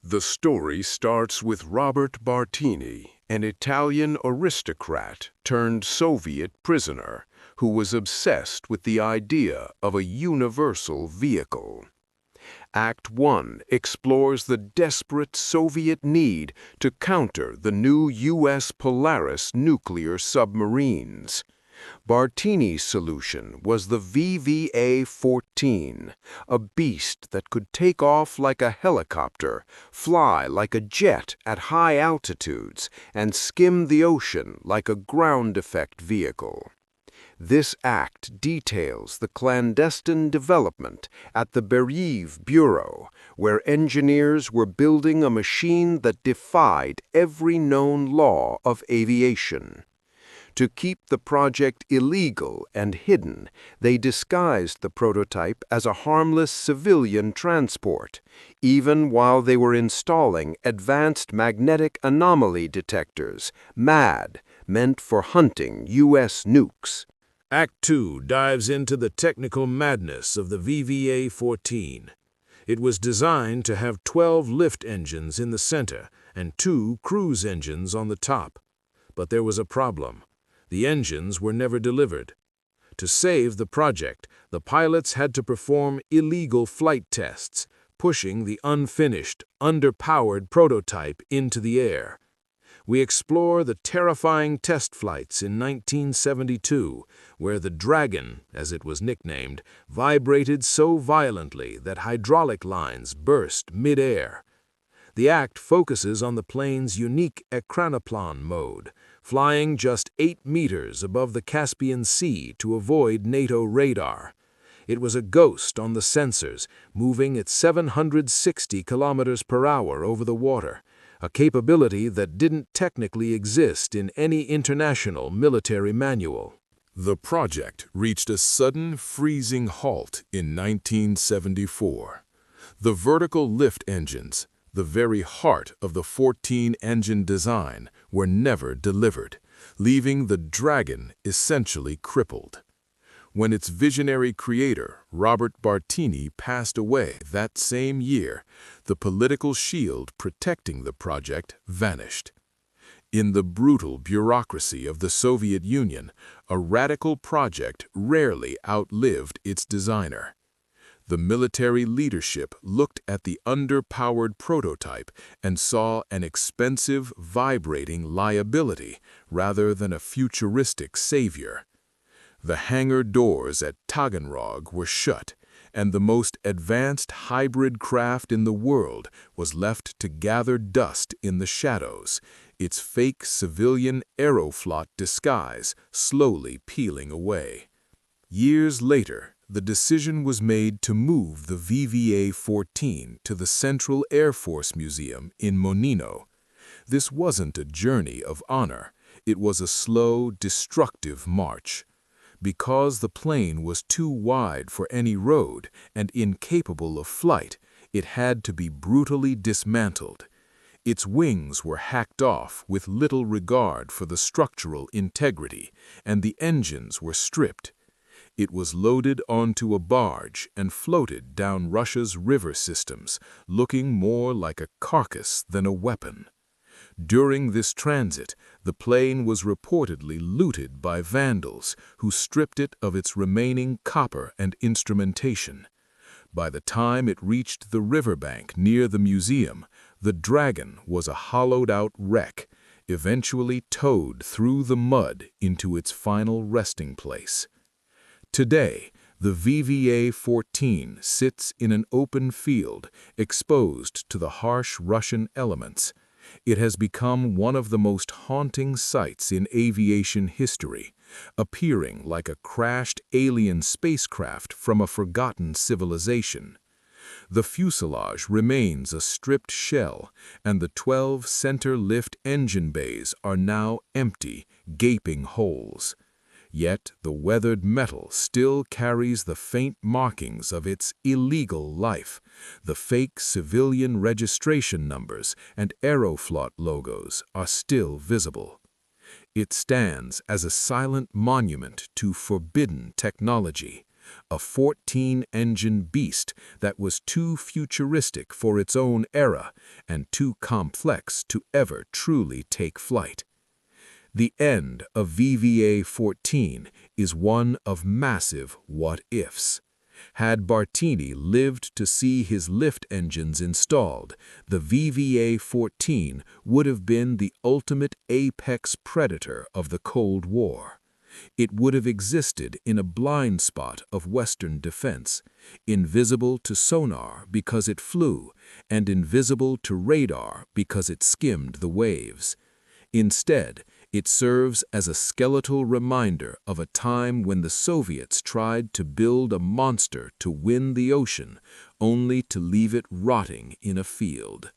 The story starts with Robert Bartini, an Italian aristocrat turned Soviet prisoner who was obsessed with the idea of a universal vehicle. Act 1 explores the desperate Soviet need to counter the new U.S. Polaris nuclear submarines. Bartini's solution was the VVA14, a beast that could take off like a helicopter, fly like a jet at high altitudes, and skim the ocean like a ground-effect vehicle. This act details the clandestine development at the Beriev Bureau, where engineers were building a machine that defied every known law of aviation. To keep the project illegal and hidden, they disguised the prototype as a harmless civilian transport, even while they were installing advanced magnetic anomaly detectors, MAD, meant for hunting U.S. nukes. Act 2 dives into the technical madness of the VVA14. It was designed to have 12 lift engines in the center and 2 cruise engines on the top. But there was a problem. The engines were never delivered. To save the project, the pilots had to perform illegal flight tests, pushing the unfinished, underpowered prototype into the air. We explore the terrifying test flights in 1972, where the Dragon, as it was nicknamed, vibrated so violently that hydraulic lines burst mid-air. The act focuses on the plane's unique ekranoplan mode, flying just 8 meters above the Caspian Sea to avoid NATO radar. It was a ghost on the sensors, moving at 760 kilometers per hour over the water, a capability that didn't technically exist in any international military manual. The project reached a sudden freezing halt in 1974. The vertical lift engines, the very heart of the 14-engine design, were never delivered, leaving the Dragon essentially crippled. When its visionary creator, Robert Bartini, passed away that same year, the political shield protecting the project vanished. In the brutal bureaucracy of the Soviet Union, a radical project rarely outlived its designer. The military leadership looked at the underpowered prototype and saw an expensive, vibrating liability rather than a futuristic savior. The hangar doors at Taganrog were shut, and the most advanced hybrid craft in the world was left to gather dust in the shadows, its fake civilian Aeroflot disguise slowly peeling away. Years later, the decision was made to move the VVA-14 to the Central Air Force Museum in Monino. This wasn't a journey of honor, it was a slow, destructive march. Because the plane was too wide for any road and incapable of flight, it had to be brutally dismantled. Its wings were hacked off with little regard for the structural integrity, and the engines were stripped. It was loaded onto a barge and floated down Russia's river systems, looking more like a carcass than a weapon. During this transit, the plane was reportedly looted by vandals who stripped it of its remaining copper and instrumentation. By the time it reached the riverbank near the museum, the Dragon was a hollowed-out wreck, eventually towed through the mud into its final resting place. Today, the VVA-14 sits in an open field, exposed to the harsh Russian elements. It has become one of the most haunting sights in aviation history, appearing like a crashed alien spacecraft from a forgotten civilization. The fuselage remains a stripped shell, and the 12 center lift engine bays are now empty, gaping holes. Yet the weathered metal still carries the faint markings of its illegal life. The fake civilian registration numbers and Aeroflot logos are still visible. It stands as a silent monument to forbidden technology, a 14-engine beast that was too futuristic for its own era and too complex to ever truly take flight. The end of VVA14 is one of massive what-ifs. Had Bartini lived to see his lift engines installed, the VVA14 would have been the ultimate apex predator of the Cold War. It would have existed in a blind spot of Western defense, invisible to sonar because it flew, and invisible to radar because it skimmed the waves. Instead, it serves as a skeletal reminder of a time when the Soviets tried to build a monster to win the ocean, only to leave it rotting in a field.